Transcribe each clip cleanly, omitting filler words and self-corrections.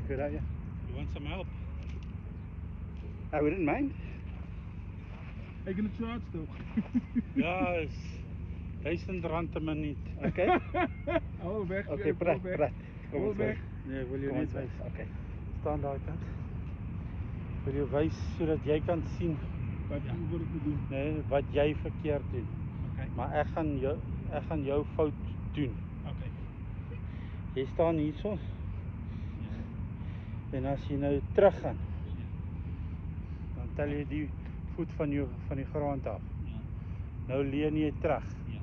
Good idea. You want some help? I wouldn't mind. Are you going to charge though? Ja, is R1000 'n minuut. Okay. Oh, weg. Okay, praat. Kom Hol ons weg. wys. Nee, wil jy Kom net ons wys. wys? Okay. Staan daai kant. Wil jy wys sodat jy kan sien Wat ik moet doen. nee, wat jy verkeerd doen. Oké. Maar ek gaan jou fout doen. Oké. Jy staan hierso Ja. en as jy nou terug gaan, Ja. dan tel jy die voet van die grond af. Ja. Nou leun jy terug. Ja.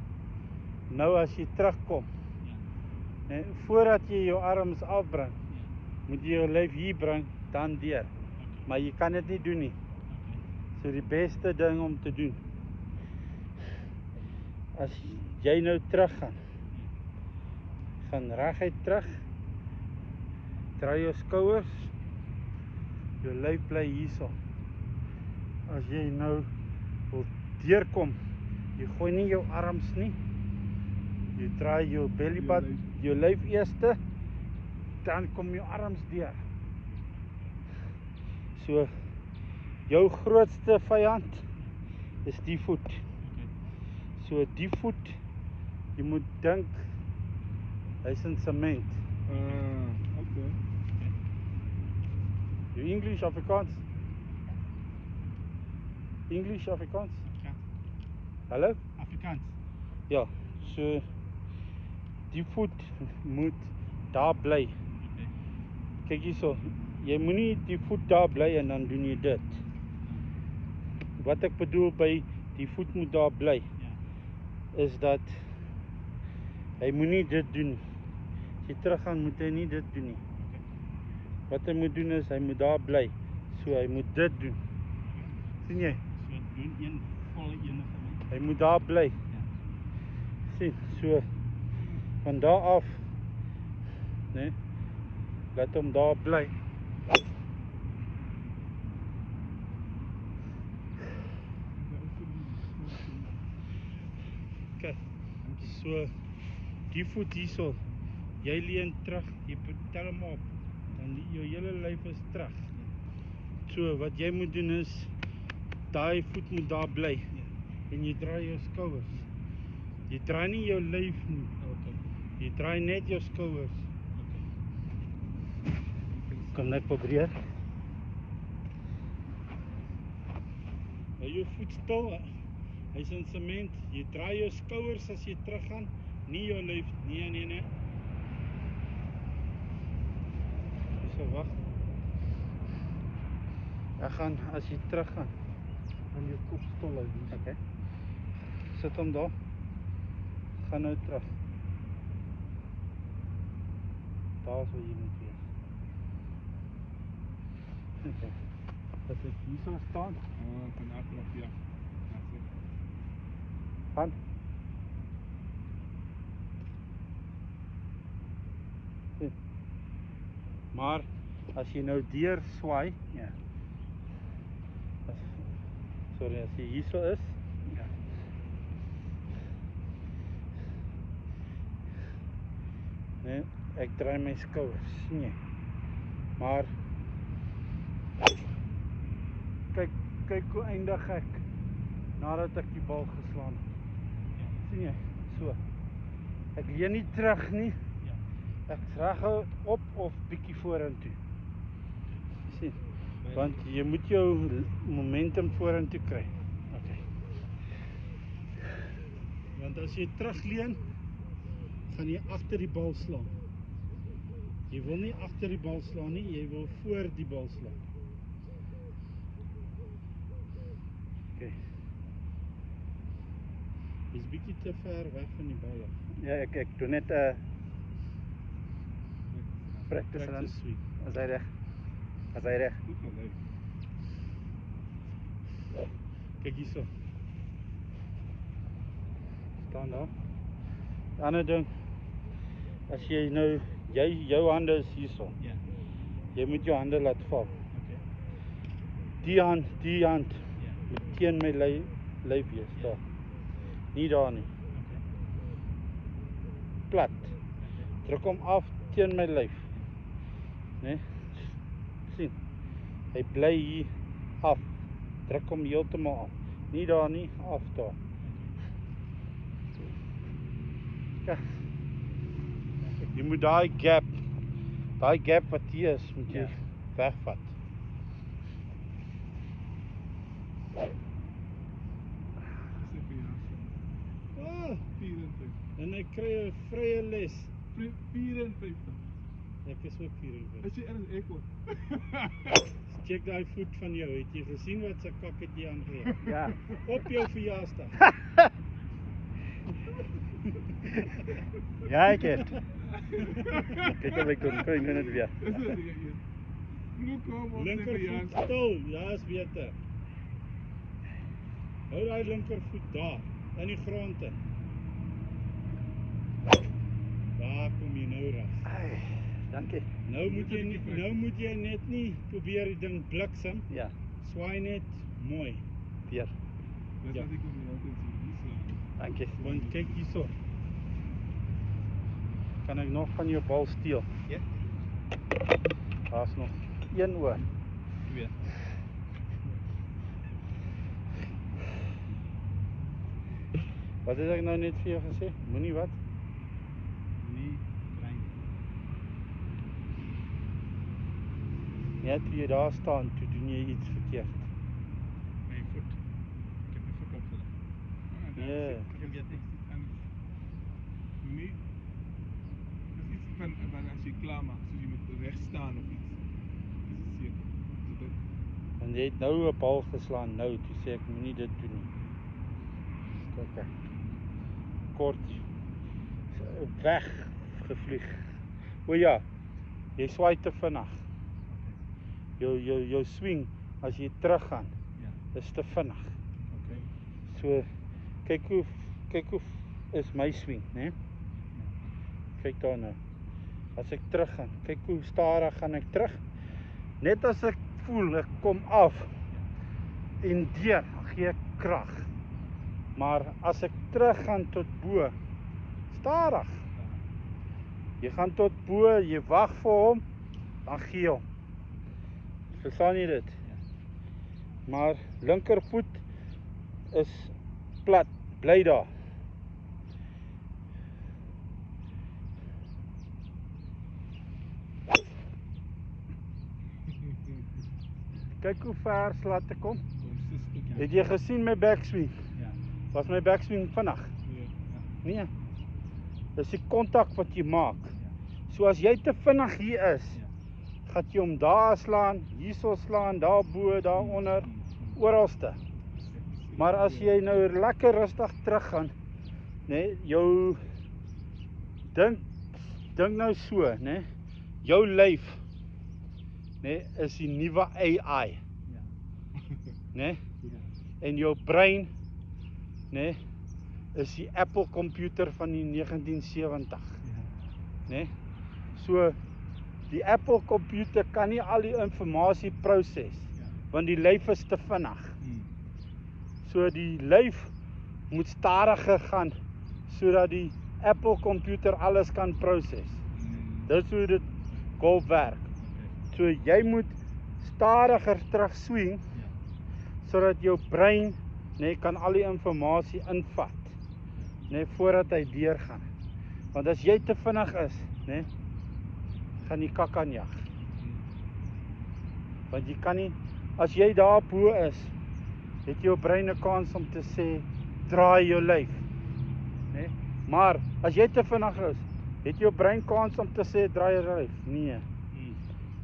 Nou as jy terugkom, Ja. nee, voordat jy jou arms afbring, Ja. moet jy jou lyf hier bring, dan deur. Oké. Maar jy kan dit nie doen nie. Oké. So die beste ding om te doen, as jy nou terug gaan, gaan reguit terug, draai jou skouers, jou lyf bly hierso. As jy nou wil deurkom, jy gooi nie jou arms nie, jy draai jou belly button, jou lyf eerste, dan kom jou arms deur. So, jou grootste vyand is die voet. Oké. So die voet, jy moet dink, hy's in sement. Oké. Jou English, Afrikaans? English, Afrikaans? Afrikaans. Hallo? Afrikaans. Ja, so die voet moet daar bly. Oké. Kyk hierso, jy moenie die voet daar bly en dan doen jy dit. Wat ek bedoel by die voet moet daar bly, Ja. is dat hy moenie dit doen nie. As jy teruggaan, moet hy nie dit doen nie. Oké. Wat hy moet doen is, hy moet daar bly. So hy moet dit doen. Sien jy? So doen een volle ene van my. Hy moet daar bly. Ja. Sien, so van daar af, nee, laat hom daar bly. Kyk, so die voet hierso, jy leun terug, jy tel hom op, dan jou hele lyf is terug. So wat jy moet doen is, daai voet moet daar bly Ja. en jy draai jou skouers. Jy draai nie jou lyf nie, Oké. jy draai net jou skouers. Oké. Kom net probeer. Hou jou voet stil. Hy's in sement. Jy draai jou skouers as jy teruggaan, nie jou lyf. Nee. So wag. Ek gaan as jy teruggaan, aan jou kop stil hou. Okay. Sit hom daar. Gaan nou terug. Daar is waar jy moet wees. Okay. Dat ek hier sal staan. Van achteraf, ja. Gaan. Sien. Maar as jy nou deur swaai, Ja. sorry, as jy hierso is, Ja. nee, ek draai my skouers, sien jy? Maar kyk hoe eindig ek nadat ek die bal geslaan het. Sien jy? So. Ek leun nie terug nie. Ja. Ek reghou op of bietjie vorentoe. Sien? Want jy moet jou momentum vorentoe kry. Oké. Want as jy terugleun, gaan jy agter die bal slaan. Jy wil nie agter die bal slaan nie, jy wil voor die bal slaan. Okay. Jy's bietjie te ver weg van die bal af. Ja, ek doen net practice run. Practice sweep. As hy reg. As hy reg. Goed van leuk. Kyk hierso. Staan daar. Die ander ding, as jy nou, jou hande is hierso. Ja. Jy moet jou hande laat val. Oké. Die hand Ja. moet teen my lyf wees, daar. Nie daar nie. Oké. Plat. Druk hom af teen my lyf. Nee? sien. Hy bly hier af. Druk hom heeltemal af. Nie daar nie, af daar. Ja. Jy moet daai gap wat hier is, moet jy wegvat. Dis 'n verjaarsdag. Ah, 54. en hy kry 'n vrye les. 54. Ek is ook 54. Is jy ergens ekor? Check daai voet van jou. Het jy gesien wat se kak het jy aangejaag? Ja. Op jou verjaarsdag. Ja, ek het. Kyk of ek kon kry net weer. Is dit hier? Look hom op sy Linkervoet verjaarsdag. stil, ja, is beter. Hou daai linkervoet daar, in die grond in. Daar kom jy nou reg. Ai, dankie. Nou moet jy net nie probeer die ding bliksem. Ja, Swaai net mooi. weer. Dis Ja. wat ek kom altyd sê. Dankie. Want kyk hierso. Kan ek nog van jou bal steel? Ja. Daar's nog 1 oor. 2. Wat het ek nou net vir jou gesê? Moenie wat? Nie klein. Net wie daar staan, toe doen jy iets verkeerd. My voet. Ek het my voet opgeleg. Ja. Ek weet niks anders. Nie. Dis iets van as jy klaar maak, so jy moet reg staan of iets. Dis seker. So dit Want jy het nou 'n bal geslaan nou, toe sê ek moenie dit doen nie. Kyk. Kort weg gevlieg. O ja, jy swaai te vinnig. Jou swing as jy teruggaan, ja. is te vinnig. Okay. So kyk hoe is my swing, né? Kyk daar nou. As ek teruggaan, kyk hoe stadig gaan ek terug. Net as ek voel ek kom af en deur, gee ek krag. Maar as ek teruggaan tot bo, stadig. Jy gaan tot bo, jy wag vir hom, dan gee hom. Verstaan jy dit? Maar linkervoet is plat, bly daar. Kyk hoe ver slaat ek kom. Consistent. Het jy gesien my backswing? Ja. Was my backswing vinnig? Ja. Nee. Dis die kontak wat jy maak. So as jy te vinnig hier is, gaan jy hom daar slaan, hierso slaan, daar bo, daar onder, oralste. Maar as jy nou lekker rustig teruggaan, nee, jou dink nou so, nee, jou lyf, nee, is die nuwe AI, nee, en jou brein, nee, is die Apple computer van die 1970, nee. So die Apple computer kan nie al die inligting proses, want die lyf is te vinnig. So die lyf moet stadiger gaan sodat die Apple computer alles kan proses. Dis hoe dit golf werk. So jy moet stadiger terug swing sodat jou brein kan al die inligting invat, voordat hy deurgaan. Want as jy te vinnig is, gaan jy kak aanjag. Want jy kan nie, as jy daar bo is, het jou brein 'n kans om te sê, draai jou lyf. Maar as jy te vinnig is, het jou brein kans om te sê, draai jou lyf. Nee.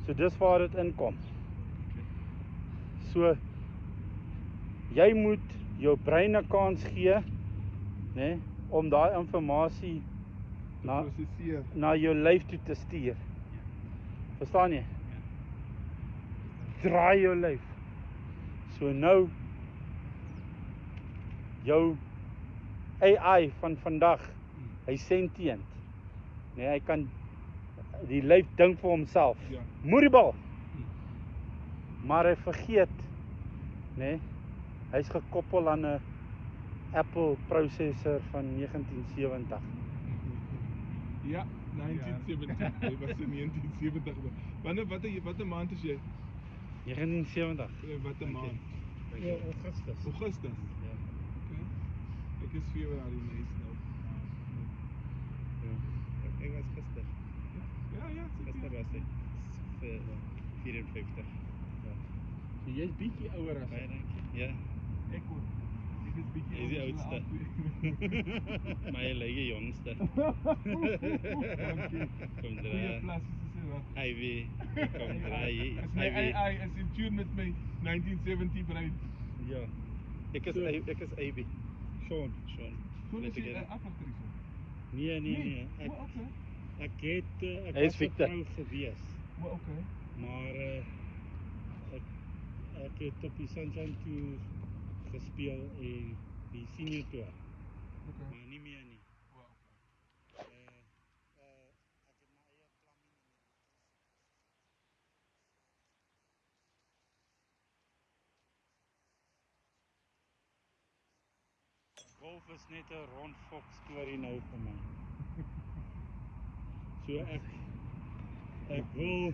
So dis waar dit inkom. So jy moet jou brein 'n kans gee, om daai inligting na jou lyf toe te stuur. Verstaan jy? Draai jou lyf. So nou jou AI van vandag, hy sentient. Hy kan die lyf dink vir homself. Moet die bal. Maar hy vergeet, hy's gekoppel aan 'n Apple prosessor van 1970. Ja, 1970. Hy was in 1970. Watter maand is jy? 79. Watter maand? Augustus. Augustus. Ja. Okay. Ek is Februarie mens nou. Ek was gister. Ja, Gister was ek 54. So jy's bietjie ouer as Baie ek. dankie. Ja, Ek ook. Ek is bietjie Jy is die ouer as oudste. albei. maar jy lyk die jongste. Dankie. Kom Goeie dra. plas is dit wat. Ivy, kom dra hier. Is my AI is in tune met my 1970 brein. Ja. Ek is So- ek is Ivy. Sean. Sean. Hoe is Net jy ek- afligter hierso? Nee. Ek Okay. ek het ek Hy is was 'n Victor. vrou gewees. Maar okay. Maar ek het op die Sunshine Tour gespeel en die senior tour, Okay. maar nie meer nie. Wow. Ek het my eie plumbing en golf is net 'n rondfok storie nou vir my. So ek wil